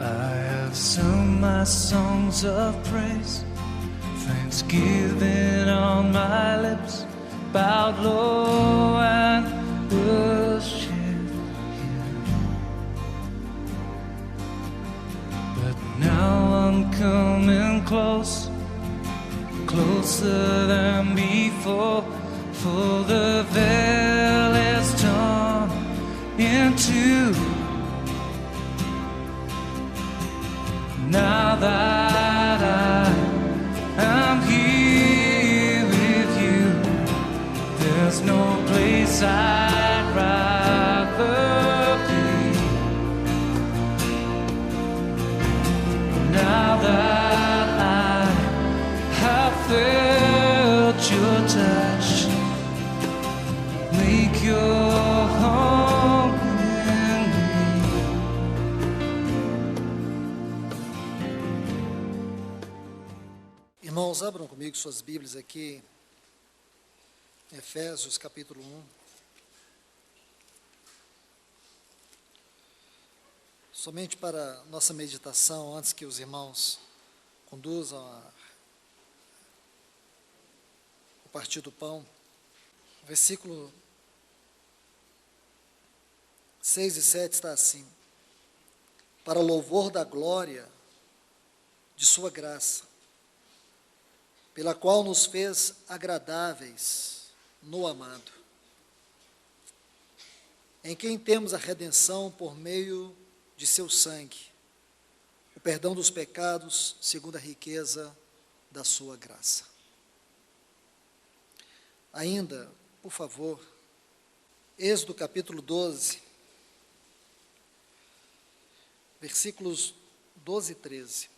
I have sung my songs of praise, thanksgiving on my lips, bowed low and worship Him. But now I'm coming close, closer than before, for the veil is torn in two. Now that I am here with you, there's no place I'd rather be. Now that I have felt your touch, make your home in me. Irmãos, abram comigo suas Bíblias aqui, Efésios capítulo 1. Somente para nossa meditação, antes que os irmãos conduzam o partir do pão, versículo 6 e 7 está assim: para louvor da glória de sua graça, pela qual nos fez agradáveis no amado, em quem temos a redenção por meio de seu sangue, o perdão dos pecados segundo a riqueza da sua graça. Ainda, por favor, Êxodo capítulo 12, versículos 12 e 13.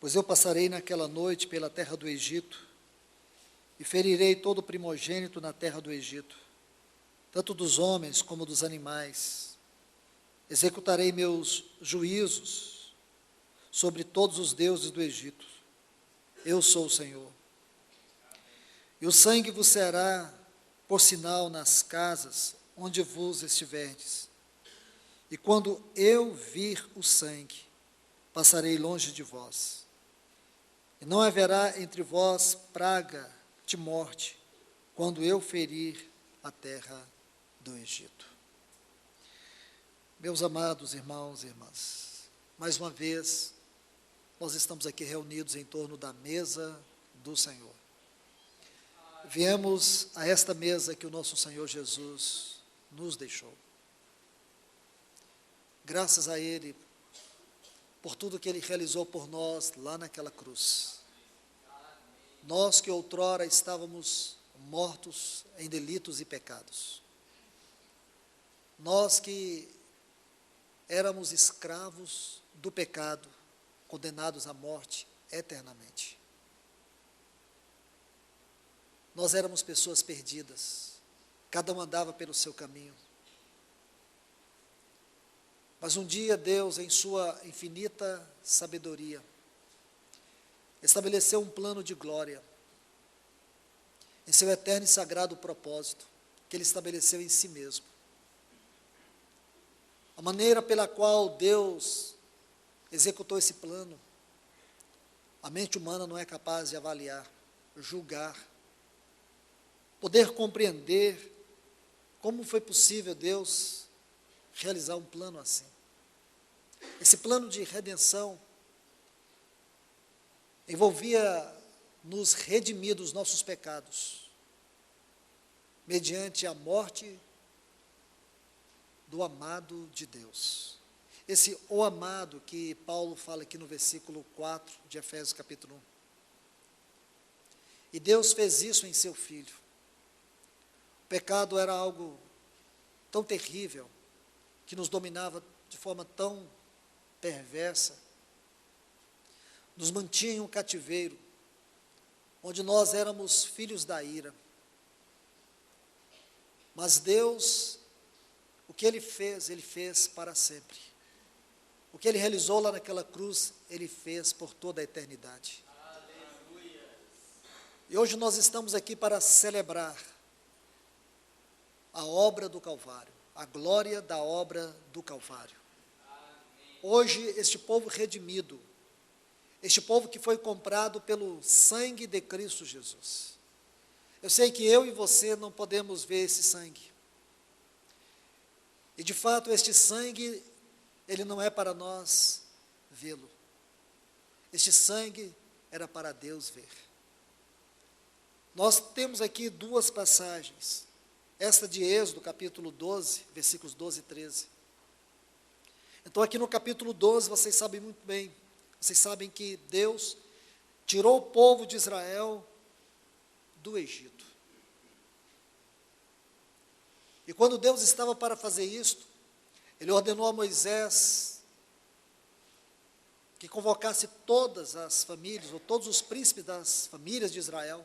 Pois eu passarei naquela noite pela terra do Egito, e ferirei todo o primogênito na terra do Egito, tanto dos homens como dos animais. Executarei meus juízos sobre todos os deuses do Egito. Eu sou o Senhor. E o sangue vos será por sinal nas casas onde vos estiverdes. E quando eu vir o sangue, passarei longe de vós. E não haverá entre vós praga de morte, quando eu ferir a terra do Egito. Meus amados irmãos e irmãs, mais uma vez, nós estamos aqui reunidos em torno da mesa do Senhor. Viemos a esta mesa que o nosso Senhor Jesus nos deixou. Graças a Ele, por tudo que Ele realizou por nós lá naquela cruz. Nós que outrora estávamos mortos em delitos e pecados. Nós que éramos escravos do pecado, condenados à morte eternamente. Nós éramos pessoas perdidas, cada um andava pelo seu caminho. Mas um dia Deus, em sua infinita sabedoria, estabeleceu um plano de glória, em seu eterno e sagrado propósito, que Ele estabeleceu em si mesmo. A maneira pela qual Deus executou esse plano, a mente humana não é capaz de avaliar, julgar, poder compreender como foi possível Deus realizar um plano assim. Esse plano de redenção envolvia nos redimir dos nossos pecados, mediante a morte do amado de Deus. Esse o amado que Paulo fala aqui no versículo 4 de Efésios capítulo 1. E Deus fez isso em seu Filho. O pecado era algo tão terrível, que nos dominava de forma tão perversa, nos mantinha em um cativeiro, onde nós éramos filhos da ira. Mas Deus, o que Ele fez para sempre. O que Ele realizou lá naquela cruz, Ele fez por toda a eternidade. Aleluia. E hoje nós estamos aqui para celebrar a obra do Calvário, a glória da obra do Calvário. Hoje, este povo redimido, este povo que foi comprado pelo sangue de Cristo Jesus. Eu sei que eu e você não podemos ver esse sangue. E de fato, este sangue, ele não é para nós vê-lo. Este sangue era para Deus ver. Nós temos aqui duas passagens. Esta de Êxodo, capítulo 12, versículos 12 e 13. Então, aqui no capítulo 12, vocês sabem muito bem, vocês sabem que Deus tirou o povo de Israel do Egito. E quando Deus estava para fazer isto, Ele ordenou a Moisés que convocasse todas as famílias, ou todos os príncipes das famílias de Israel,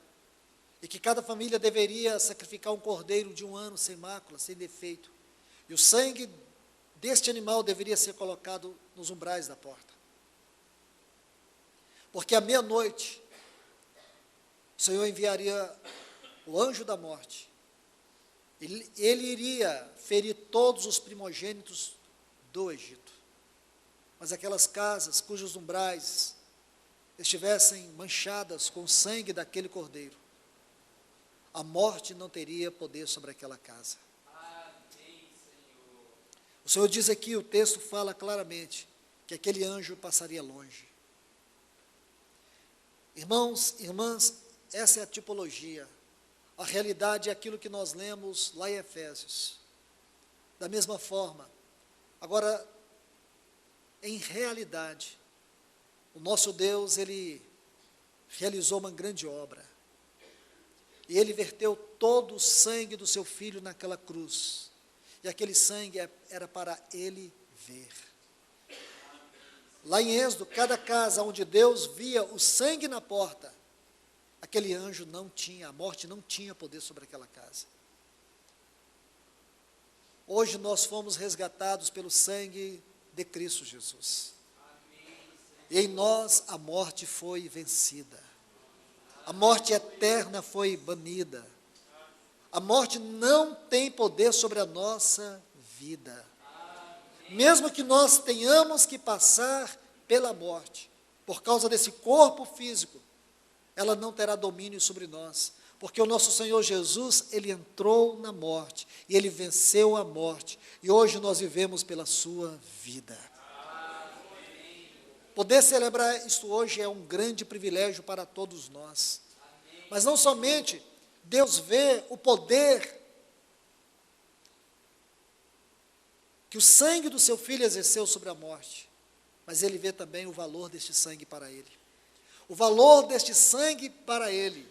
e que cada família deveria sacrificar um cordeiro de 1 ano, sem mácula, sem defeito. E o sangue deste animal deveria ser colocado nos umbrais da porta. Porque à meia-noite, o Senhor enviaria o anjo da morte. Ele iria ferir todos os primogênitos do Egito. Mas aquelas casas cujos umbrais estivessem manchadas com o sangue daquele cordeiro, a morte não teria poder sobre aquela casa. O Senhor diz aqui, o texto fala claramente, que aquele anjo passaria longe. Irmãos, irmãs, essa é a tipologia. A realidade é aquilo que nós lemos lá em Efésios. Da mesma forma, agora, em realidade, o nosso Deus, Ele realizou uma grande obra. E Ele verteu todo o sangue do seu Filho naquela cruz. E aquele sangue era para Ele ver. Lá em Êxodo, cada casa onde Deus via o sangue na porta, aquele anjo não tinha, a morte não tinha poder sobre aquela casa. Hoje nós fomos resgatados pelo sangue de Cristo Jesus. E em nós a morte foi vencida. A morte eterna foi banida. A morte não tem poder sobre a nossa vida. Mesmo que nós tenhamos que passar pela morte, por causa desse corpo físico, ela não terá domínio sobre nós, porque o nosso Senhor Jesus, Ele entrou na morte, e Ele venceu a morte, e hoje nós vivemos pela sua vida. Poder celebrar isto hoje é um grande privilégio para todos nós, mas não somente Deus vê o poder que o sangue do seu Filho exerceu sobre a morte, mas Ele vê também o valor deste sangue para Ele. O valor deste sangue para Ele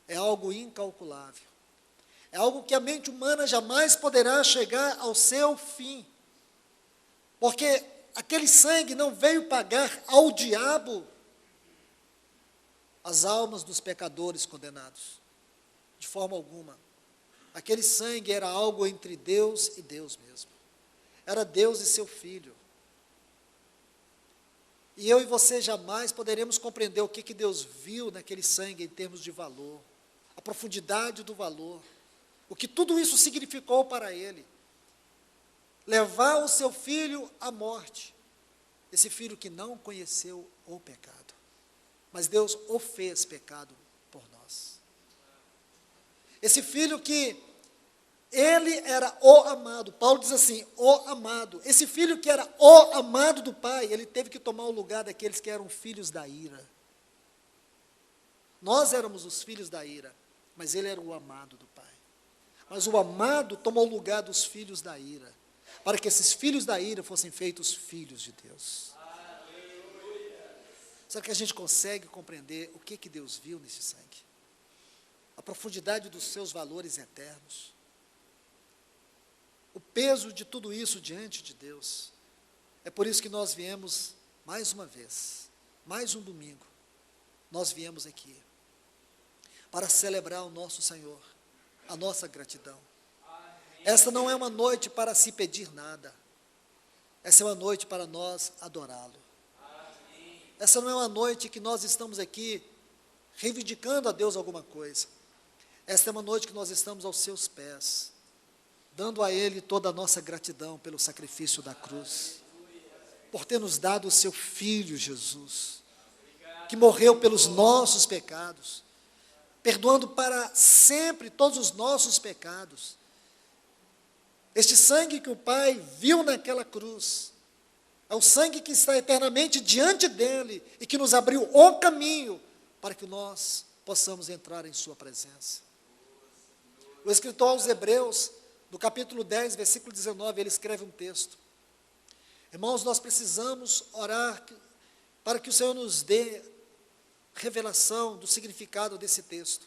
é algo incalculável. É algo que a mente humana jamais poderá chegar ao seu fim. Porque aquele sangue não veio pagar ao diabo as almas dos pecadores condenados. De forma alguma. Aquele sangue era algo entre Deus e Deus mesmo. Era Deus e seu Filho. E eu e você jamais poderemos compreender o que Deus viu naquele sangue em termos de valor, a profundidade do valor, o que tudo isso significou para Ele. Levar o seu Filho à morte, esse Filho que não conheceu o pecado, mas Deus o fez pecado por nós. Esse Filho que Ele era o amado. Paulo diz assim, o amado. Esse filho que era o amado do Pai, ele teve que tomar o lugar daqueles que eram filhos da ira. Nós éramos os filhos da ira, mas ele era o amado do Pai. Mas o amado tomou o lugar dos filhos da ira, para que esses filhos da ira fossem feitos filhos de Deus. Será que a gente consegue compreender o que Deus viu nesse sangue? A profundidade dos seus valores eternos. O peso de tudo isso diante de Deus. É por isso que nós viemos mais uma vez, mais um domingo, nós viemos aqui para celebrar o nosso Senhor, a nossa gratidão. Esta não é uma noite para se pedir nada. Essa é uma noite para nós adorá-lo. Essa não é uma noite que nós estamos aqui reivindicando a Deus alguma coisa. Esta é uma noite que nós estamos aos seus pés, dando a Ele toda a nossa gratidão pelo sacrifício da cruz, por ter nos dado o seu Filho Jesus, que morreu pelos nossos pecados, perdoando para sempre todos os nossos pecados. Este sangue que o Pai viu naquela cruz, é o sangue que está eternamente diante dele e que nos abriu o caminho para que nós possamos entrar em sua presença. O escritor aos Hebreus, no capítulo 10, versículo 19, ele escreve um texto. Irmãos, nós precisamos orar para que o Senhor nos dê revelação do significado desse texto.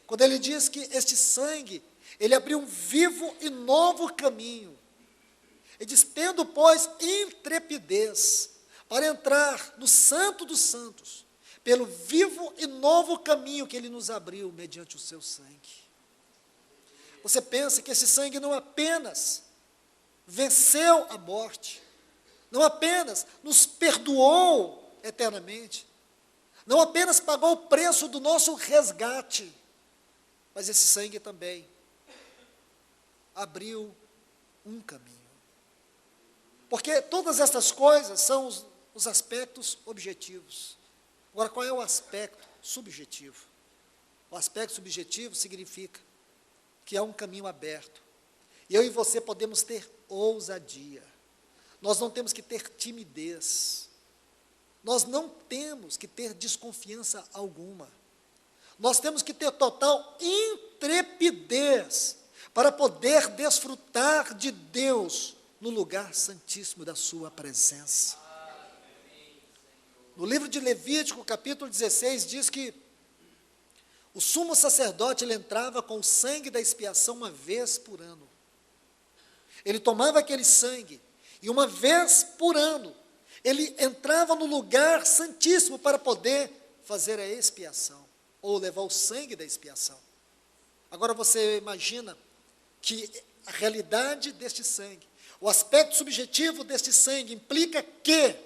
Quando ele diz que este sangue, ele abriu um vivo e novo caminho. Ele diz, tendo, pois, intrepidez para entrar no Santo dos Santos, pelo vivo e novo caminho que ele nos abriu mediante o seu sangue. Você pensa que esse sangue não apenas venceu a morte, não apenas nos perdoou eternamente, não apenas pagou o preço do nosso resgate, mas esse sangue também abriu um caminho. Porque todas estas coisas são os aspectos objetivos. Agora, qual é o aspecto subjetivo? O aspecto subjetivo significa que há um caminho aberto. E eu e você podemos ter ousadia. Nós não temos que ter timidez. Nós não temos que ter desconfiança alguma. Nós temos que ter total intrepidez para poder desfrutar de Deus no lugar santíssimo da sua presença. No livro de Levítico, capítulo 16, diz que o sumo sacerdote, ele entrava com o sangue da expiação uma vez por ano. Ele tomava aquele sangue e uma vez por ano, ele entrava no lugar santíssimo para poder fazer a expiação, ou levar o sangue da expiação. Agora você imagina que a realidade deste sangue, o aspecto subjetivo deste sangue implica que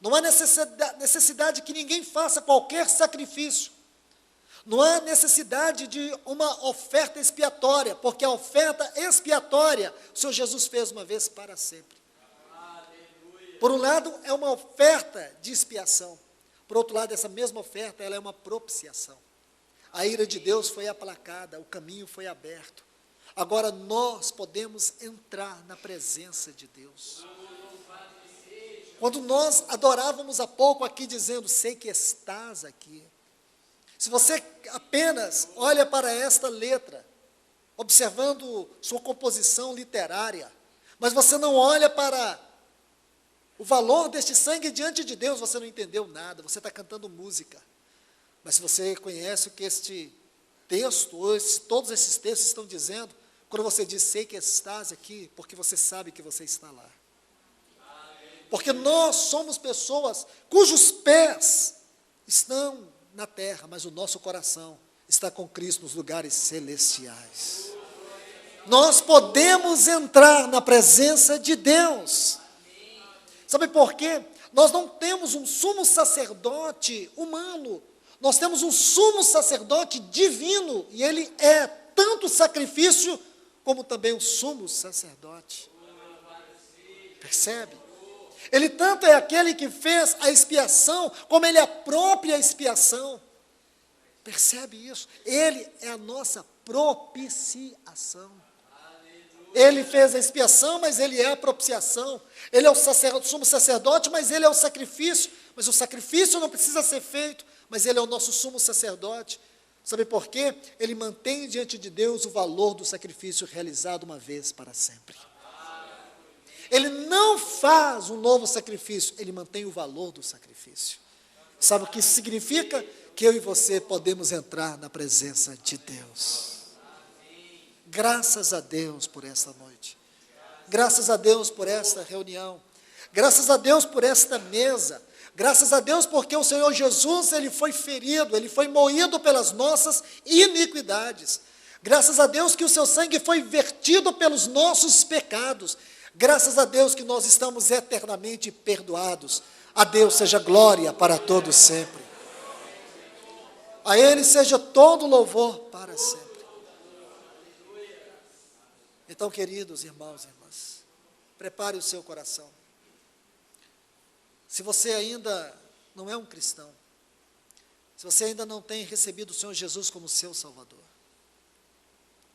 não há necessidade que ninguém faça qualquer sacrifício. Não há necessidade de uma oferta expiatória, porque a oferta expiatória o Senhor Jesus fez uma vez para sempre. Por um lado, é uma oferta de expiação. Por outro lado, essa mesma oferta, ela é uma propiciação. A ira de Deus foi aplacada, o caminho foi aberto. Agora nós podemos entrar na presença de Deus. Quando nós adorávamos há pouco aqui dizendo, sei que estás aqui. Se você apenas olha para esta letra, observando sua composição literária, mas você não olha para o valor deste sangue diante de Deus, você não entendeu nada, você está cantando música. Mas se você conhece o que este texto, ou todos esses textos estão dizendo, quando você diz, sei que estás aqui, porque você sabe que você está lá. Porque nós somos pessoas cujos pés estão na terra, mas o nosso coração está com Cristo nos lugares celestiais. Nós podemos entrar na presença de Deus. Sabe por quê? Nós não temos um sumo sacerdote humano, nós temos um sumo sacerdote divino, e ele é tanto sacrifício, como também o sumo sacerdote. Percebe? Ele tanto é aquele que fez a expiação, como ele é a própria expiação. Percebe isso? Ele é a nossa propiciação. Ele fez a expiação, mas ele é a propiciação. Ele é o sumo sacerdote, mas ele é o sacrifício. Mas o sacrifício não precisa ser feito, mas ele é o nosso sumo sacerdote. Sabe por quê? Ele mantém diante de Deus o valor do sacrifício realizado uma vez para sempre. Ele não faz um novo sacrifício, ele mantém o valor do sacrifício. Sabe o que isso significa? Que eu e você podemos entrar na presença de Deus. Graças a Deus por esta noite. Graças a Deus por esta reunião. Graças a Deus por esta mesa. Graças a Deus porque o Senhor Jesus, ele foi ferido, ele foi moído pelas nossas iniquidades. Graças a Deus que o seu sangue foi vertido pelos nossos pecados. Graças a Deus que nós estamos eternamente perdoados. A Deus seja glória para todos sempre. A Ele seja todo louvor para sempre. Então, queridos irmãos e irmãs, prepare o seu coração. Se você ainda não é um cristão, se você ainda não tem recebido o Senhor Jesus como seu Salvador,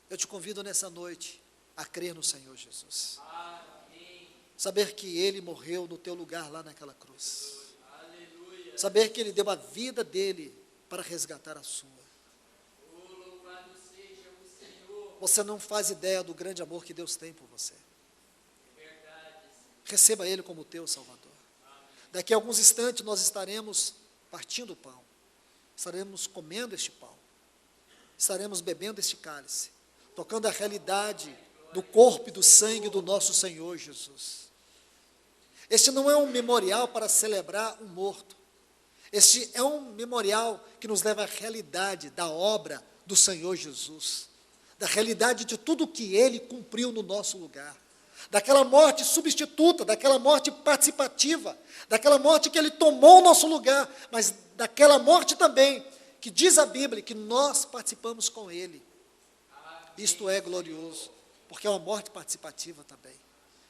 eu te convido nessa noite a crer no Senhor Jesus. Saber que Ele morreu no teu lugar lá naquela cruz. Saber que Ele deu a vida dele para resgatar a sua. Você não faz ideia do grande amor que Deus tem por você. Receba Ele como teu Salvador. Daqui a alguns instantes nós estaremos partindo o pão. Estaremos comendo este pão. Estaremos bebendo este cálice. Tocando a realidade do corpo e do sangue do nosso Senhor Jesus. Este não é um memorial para celebrar um morto. Este é um memorial que nos leva à realidade da obra do Senhor Jesus. Da realidade de tudo que Ele cumpriu no nosso lugar. Daquela morte substituta, daquela morte participativa, daquela morte que Ele tomou o nosso lugar, mas daquela morte também, que diz a Bíblia, que nós participamos com Ele. Isto é glorioso, porque é uma morte participativa também.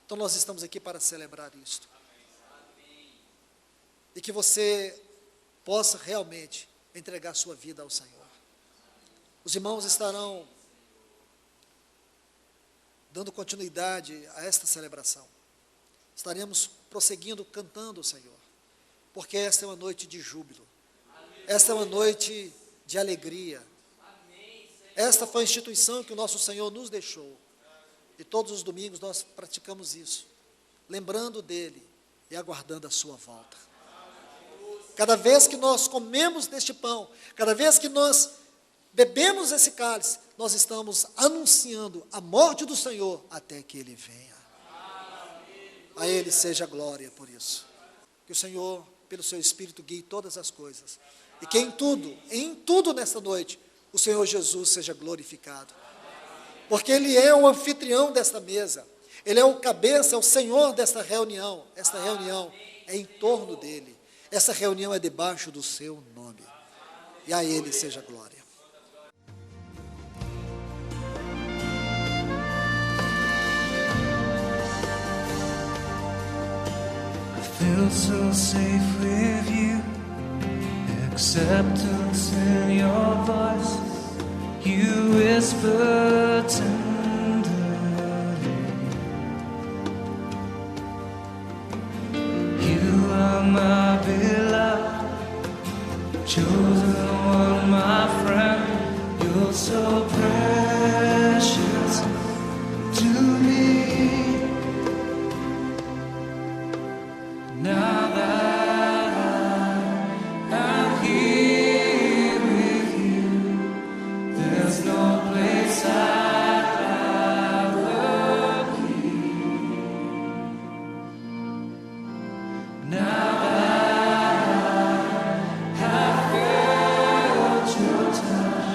Então nós estamos aqui para celebrar isto. E que você possa realmente entregar sua vida ao Senhor. Os irmãos estarão dando continuidade a esta celebração. Estaremos prosseguindo cantando o Senhor, porque esta é uma noite de júbilo. Esta é uma noite de alegria. Esta foi a instituição que o nosso Senhor nos deixou. E todos os domingos nós praticamos isso, lembrando dele e aguardando a sua volta. Cada vez que nós comemos deste pão, cada vez que nós bebemos esse cálice, nós estamos anunciando a morte do Senhor até que Ele venha. A Ele seja glória por isso. Que o Senhor, pelo seu Espírito, guie todas as coisas. E que em tudo nesta noite, o Senhor Jesus seja glorificado. Porque Ele é o anfitrião desta mesa. Ele é o cabeça, é o Senhor desta reunião. Esta reunião é em torno dEle. Essa reunião é debaixo do seu nome. E a Ele seja glória. Feel so safe with you, acceptance in your voice, you whisper tenderly, you are my beloved, chosen one, my friend, you're so precious to me. Now that I'm here with you, there's no place I'd rather be. Now that I've felt your touch,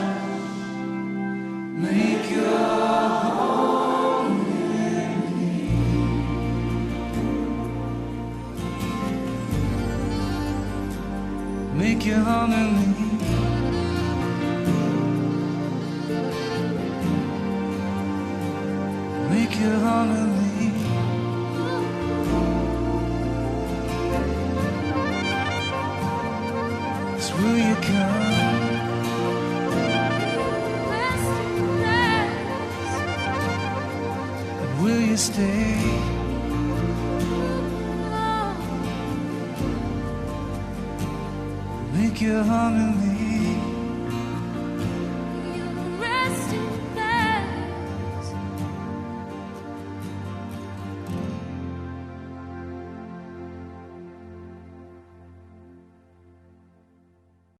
make your home in me. Make your home in me. Make your home in me. So will you come? And will you stay? Make your home in me.